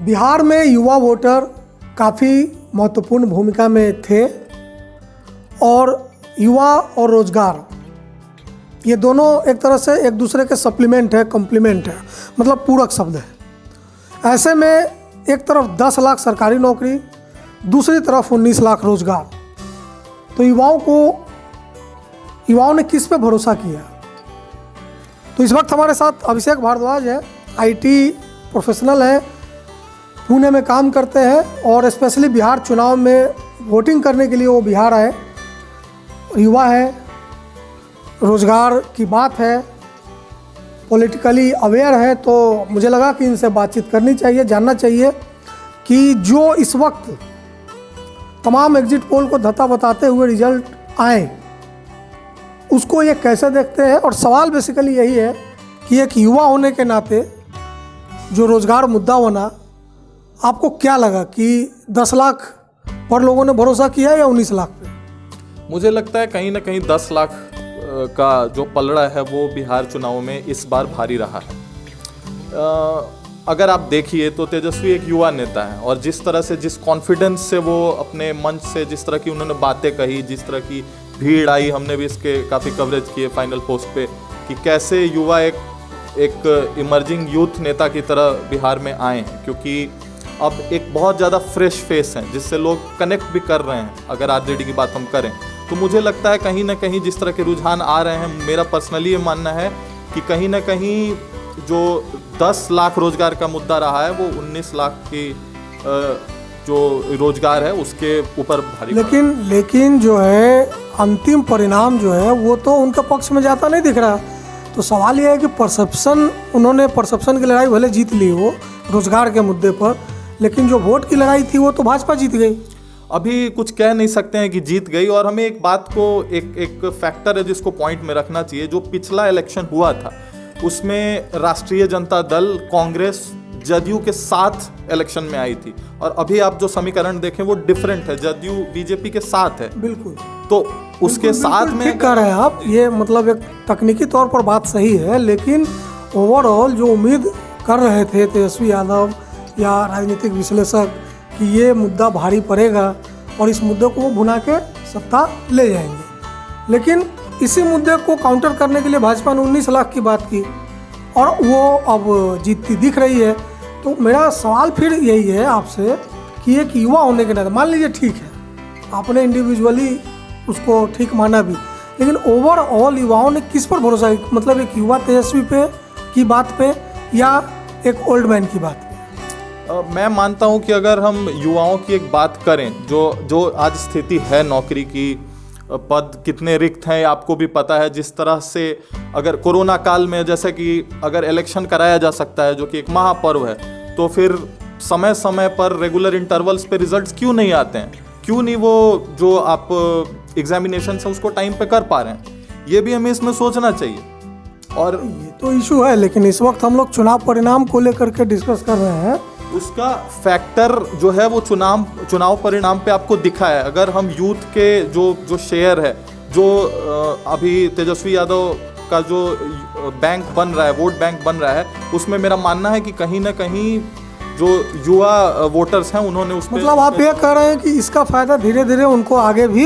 बिहार में युवा वोटर काफ़ी महत्वपूर्ण भूमिका में थे और युवा और रोजगार ये दोनों एक तरह से एक दूसरे के सप्लीमेंट है, कम्प्लीमेंट है, मतलब पूरक शब्द है। ऐसे में एक तरफ 10 लाख सरकारी नौकरी, दूसरी तरफ 19 लाख रोजगार। तो युवाओं ने किस पे भरोसा किया? तो इस वक्त हमारे साथ अभिषेक भारद्वाज है, आईटी प्रोफेशनल है, पुणे में काम करते हैं और स्पेशली बिहार चुनाव में वोटिंग करने के लिए वो बिहार आए। युवा है, रोजगार की बात है, पॉलिटिकली अवेयर है, तो मुझे लगा कि इनसे बातचीत करनी चाहिए, जानना चाहिए कि जो इस वक्त तमाम एग्जिट पोल को धत्ता बताते हुए रिजल्ट आए उसको ये कैसे देखते हैं। और सवाल बेसिकली यही है कि एक युवा होने के नाते जो रोजगार मुद्दा बना, आपको क्या लगा कि 10 लाख पर लोगों ने भरोसा किया या 19 लाख पे? मुझे लगता है कहीं ना कहीं 10 लाख का जो पलड़ा है वो बिहार चुनाव में इस बार भारी रहा है। अगर आप देखिए तो तेजस्वी एक युवा नेता है और जिस तरह से, जिस कॉन्फिडेंस से वो अपने मंच से, जिस तरह की उन्होंने बातें कही, जिस तरह की भीड़ आई, हमने भी इसके काफ़ी कवरेज किए फाइनल पोस्ट पे कि कैसे युवा एक इमर्जिंग यूथ नेता की तरह बिहार में आए हैं, क्योंकि अब एक बहुत ज़्यादा फ्रेश फेस है जिससे लोग कनेक्ट भी कर रहे हैं। अगर आरजेडी की बात हम करें तो मुझे लगता है कहीं ना कहीं जिस तरह के रुझान आ रहे हैं, मेरा पर्सनली ये मानना है कि कहीं ना कहीं जो 10 लाख रोजगार का मुद्दा रहा है वो 19 लाख की जो रोजगार है उसके ऊपर भारी। लेकिन जो है अंतिम परिणाम जो है वो तो उनके पक्ष में जाता नहीं दिख रहा। तो सवाल ये है कि उन्होंने परसेप्शन की लड़ाई भले जीत ली वो रोजगार के मुद्दे पर, लेकिन जो वोट की लड़ाई थी वो तो भाजपा जीत गई। अभी कुछ कह नहीं सकते हैं कि जीत गई, और हमें एक बात को एक फैक्टर है जिसको पॉइंट में रखना चाहिए। जो पिछला इलेक्शन हुआ था उसमें राष्ट्रीय जनता दल, कांग्रेस, जदयू के साथ इलेक्शन में आई थी, और अभी आप जो समीकरण देखें वो डिफरेंट है, जदयू बीजेपी के साथ है। बिल्कुल। तो उसके साथ में ठीक कह रहे हैं आप, ये मतलब एक तकनीकी तौर पर बात सही है, लेकिन ओवरऑल जो उम्मीद कर रहे थे तेजस्वी यादव या राजनीतिक विश्लेषक कि ये मुद्दा भारी पड़ेगा और इस मुद्दे को वो भुना के सत्ता ले जाएंगे, लेकिन इसी मुद्दे को काउंटर करने के लिए भाजपा ने 19 लाख की बात की और वो अब जीतती दिख रही है। तो मेरा सवाल फिर यही है आपसे कि एक युवा होने के नाते, मान लीजिए ठीक है आपने इंडिविजुअली उसको ठीक माना भी, लेकिन ओवरऑल युवाओं ने किस पर भरोसा किया? मतलब एक युवा तेजस्वी पे की बात पे या एक ओल्ड मैन की बात पे? मैं मानता हूं कि अगर हम युवाओं की एक बात करें, जो आज स्थिति है, नौकरी की पद कितने रिक्त हैं आपको भी पता है। जिस तरह से अगर कोरोना काल में जैसे कि अगर इलेक्शन कराया जा सकता है जो कि एक महापर्व है, तो फिर समय समय पर रेगुलर इंटरवल्स पे रिजल्ट्स क्यों नहीं आते हैं? क्यों नहीं वो जो आप एग्जामिनेशन है उसको टाइम पे कर पा रहे हैं? ये भी हमें इसमें सोचना चाहिए। और ये तो इशू है, लेकिन इस वक्त हम लोग चुनाव परिणाम को लेकर के डिस्कस कर रहे हैं। उसका फैक्टर जो है वो चुनाव परिणाम पे आपको दिखा है। अगर हम यूथ के जो शेयर है, जो अभी तेजस्वी यादव का जो बैंक बन रहा है, वोट बैंक बन रहा है, उसमें मेरा मानना है कि कहीं ना कहीं जो युवा वोटर्स हैं उन्होंने उसमें, मतलब आप ये कह रहे हैं कि इसका फायदा धीरे धीरे उनको आगे भी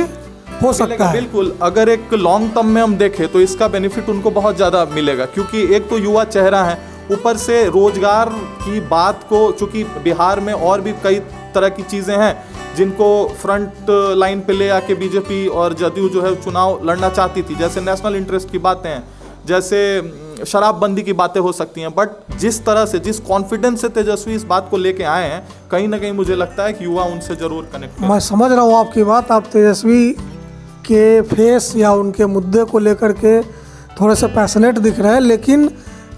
हो सकता है? बिल्कुल। अगर एक लॉन्ग टर्म में हम देखें तो इसका बेनिफिट उनको बहुत ज़्यादा मिलेगा, क्योंकि एक तो युवा चेहरा है, ऊपर से रोजगार की बात को, चूंकि बिहार में और भी कई तरह की चीज़ें हैं जिनको फ्रंट लाइन पे ले आके बीजेपी और जदयू जो है चुनाव लड़ना चाहती थी, जैसे नेशनल इंटरेस्ट की बातें हैं, जैसे शराबबंदी की बातें हो सकती हैं। बट जिस तरह से, जिस कॉन्फिडेंस से तेजस्वी इस बात को लेके आए हैं, कहीं ना कहीं मुझे लगता है कि युवा उनसे जरूर कनेक्ट। मैं समझ रहा हूँ आपकी बात, आप तेजस्वी के फेस या उनके मुद्दे को लेकर के थोड़े से पैशनेट दिख रहे हैं, लेकिन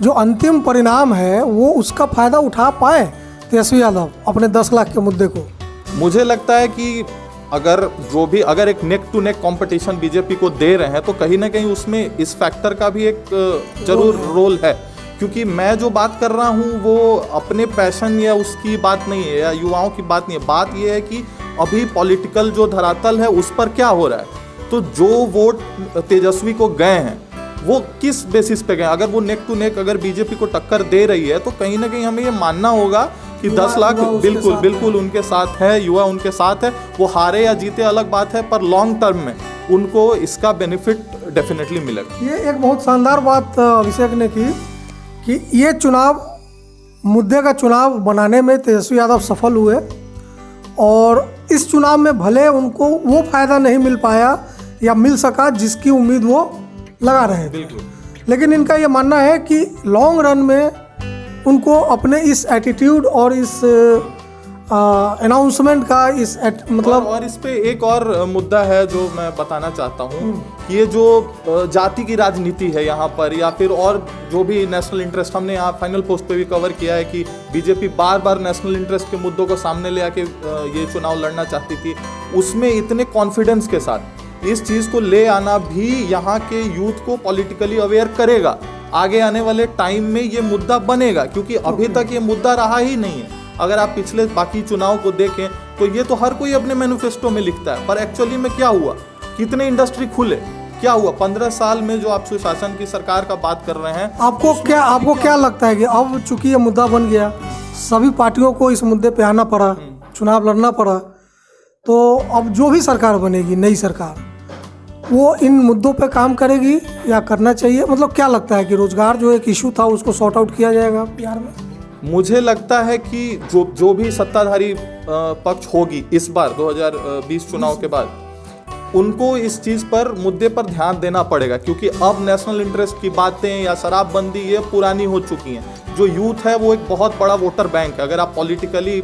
जो अंतिम परिणाम है वो उसका फ़ायदा उठा पाए तेजस्वी यादव अपने 10 लाख के मुद्दे को? मुझे लगता है कि अगर एक neck to neck competition BJP को दे रहे हैं तो कहीं ना कहीं उसमें इस फैक्टर का भी एक जरूर रोल है, क्योंकि मैं जो बात कर रहा हूँ वो अपने पैशन या उसकी बात नहीं है या युवाओं की बात नहीं है। बात ये है कि अभी पॉलिटिकल जो धरातल है उस पर क्या हो रहा है। तो जो वोट तेजस्वी को गए हैं वो किस बेसिस पे गए? अगर वो नेक टू नेक अगर बीजेपी को टक्कर दे रही है तो कहीं ना कहीं हमें ये मानना होगा कि 10 लाख बिल्कुल उनके साथ है, युवा उनके साथ है। वो हारे या जीते अलग बात है, पर लॉन्ग टर्म में उनको इसका बेनिफिट डेफिनेटली मिलेगा। ये एक बहुत शानदार बात अभिषेक ने की कि ये चुनाव, मुद्दे का चुनाव बनाने में तेजस्वी यादव सफल हुए, और इस चुनाव में भले उनको वो फायदा नहीं मिल पाया या मिल सका जिसकी उम्मीद वो लगा रहे थे, लेकिन इनका ये मानना है कि लॉन्ग रन में उनको अपने इस एटीट्यूड और इस अनाउंसमेंट का इस मतलब और इस पे एक और मुद्दा है जो मैं बताना चाहता हूँ कि ये जो जाति की राजनीति है यहाँ पर, या फिर और जो भी नेशनल इंटरेस्ट, हमने यहाँ फाइनल पोस्ट पे भी कवर किया है कि बीजेपी बार बार नेशनल इंटरेस्ट के मुद्दों को सामने ले आके ये चुनाव लड़ना चाहती थी, उसमें इतने कॉन्फिडेंस के साथ इस चीज़ को ले आना भी यहाँ के यूथ को पॉलिटिकली अवेयर करेगा। आगे आने वाले टाइम में ये मुद्दा बनेगा, क्योंकि अभी तक ये मुद्दा रहा ही नहीं है। अगर आप पिछले बाकी चुनाव को देखें तो ये तो हर कोई अपने मैनिफेस्टो में लिखता है, पर एक्चुअली में क्या हुआ, कितने इंडस्ट्री खुले, क्या हुआ 15 साल में जो आप सुशासन की सरकार का बात कर रहे हैं। आपको क्या लगता है कि अब चूंकि ये मुद्दा बन गया, सभी पार्टियों को इस मुद्दे पे आना पड़ा, चुनाव लड़ना पड़ा, तो अब जो भी सरकार बनेगी, नई सरकार, वो इन मुद्दों पे काम करेगी या करना चाहिए? मतलब क्या लगता है कि रोजगार जो एक इशू था उसको सॉर्ट आउट किया जाएगा बिहार में? मुझे लगता है कि जो भी सत्ताधारी पक्ष होगी इस बार 2020 चुनाव के बाद, उनको इस चीज़ पर, मुद्दे पर ध्यान देना पड़ेगा, क्योंकि अब नेशनल इंटरेस्ट की बातें या शराबबंदी ये पुरानी हो चुकी हैं। जो यूथ है वो एक बहुत बड़ा वोटर बैंक है। अगर आप पॉलिटिकली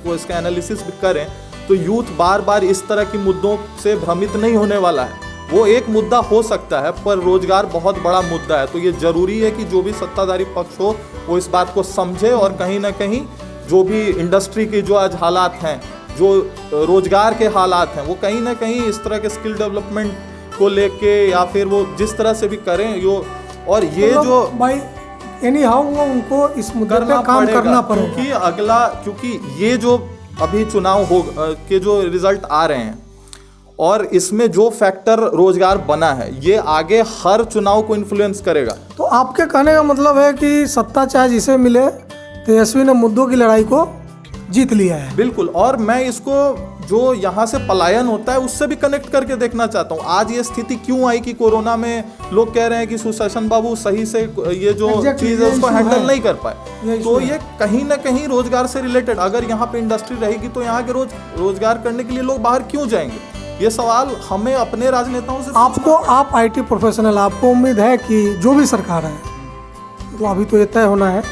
वो इसका एनालिसिस भी करें तो यूथ बार बार इस तरह की मुद्दों से भ्रमित नहीं होने वाला है। वो एक मुद्दा हो सकता है, पर रोजगार बहुत बड़ा मुद्दा है। तो ये जरूरी है कि जो भी सत्ताधारी पक्ष हो वो इस बात को समझे, और कहीं ना कहीं जो भी इंडस्ट्री की जो आज हालात हैं, जो रोजगार के हालात हैं, वो कहीं ना कहीं इस तरह के स्किल डेवलपमेंट को लेके या फिर वो जिस तरह से भी करें यो, और ये जो भाई एनी हाउ वो उनको इस मुद्दे पे काम करना पड़ेगा, क्योंकि ये जो अभी चुनाव हो के जो रिजल्ट आ रहे हैं और इसमें जो फैक्टर रोजगार बना है, ये आगे हर चुनाव को इन्फ्लुएंस करेगा। तो आपके कहने का मतलब है कि सत्ता चाहे जिसे मिले, तेजस्वी ने मुद्दों की लड़ाई को जीत लिया है। बिल्कुल, और मैं इसको जो यहाँ से पलायन होता है उससे भी कनेक्ट करके देखना चाहता हूँ। आज ये स्थिति क्यों आई कि कोरोना में लोग कह रहे हैं कि सुशासन बाबू सही से ये जो चीज़ है उसको हैंडल नहीं कर पाए, तो ये कहीं ना कहीं रोजगार से रिलेटेड। अगर यहाँ पे इंडस्ट्री रहेगी तो यहाँ के रोजगार करने के लिए लोग बाहर क्यों जाएंगे? ये सवाल हमें अपने राजनेताओं से आप आईटी प्रोफेशनल, आपको उम्मीद है कि जो भी सरकार है, तो अभी तो ये तय होना है,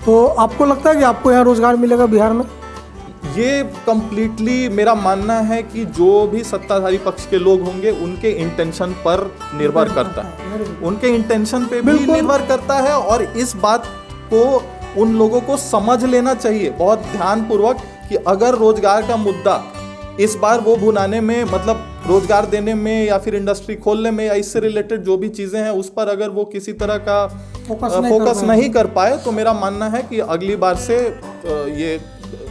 तो आपको लगता है कि आपको यहाँ रोजगार मिलेगा बिहार में? ये कम्प्लीटली मेरा मानना है कि जो भी सत्ताधारी पक्ष के लोग होंगे उनके इंटेंशन पर निर्भर करता है, उनके इंटेंशन पे भी निर्भर करता है। और इस बात को उन लोगों को समझ लेना चाहिए बहुत ध्यानपूर्वक कि अगर रोजगार का मुद्दा इस बार वो भुनाने में, मतलब रोजगार देने में या फिर इंडस्ट्री खोलने में या इससे रिलेटेड जो भी चीज़ें हैं उस पर अगर वो किसी तरह का फोकस नहीं कर पाए, तो मेरा मानना है कि अगली बार से ये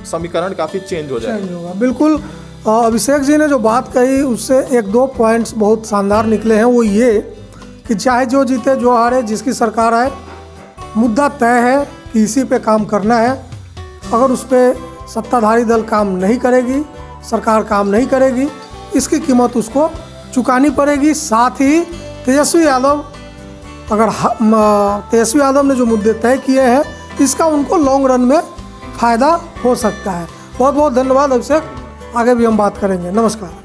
समीकरण काफ़ी चेंज हो जाएगा। बिल्कुल, अभिषेक जी ने जो बात कही उससे एक दो पॉइंट्स बहुत शानदार निकले हैं। वो ये कि चाहे जो जीते जो हारे, जिसकी सरकार आए, मुद्दा तय है कि इसी पे काम करना है। अगर उस पर सत्ताधारी दल काम नहीं करेगी, सरकार काम नहीं करेगी, इसकी कीमत उसको चुकानी पड़ेगी। साथ ही तेजस्वी यादव ने जो मुद्दे तय किए हैं, इसका उनको लॉन्ग रन में फ़ायदा हो सकता है। बहुत बहुत धन्यवाद अभिषेक, आगे भी हम बात करेंगे। नमस्कार।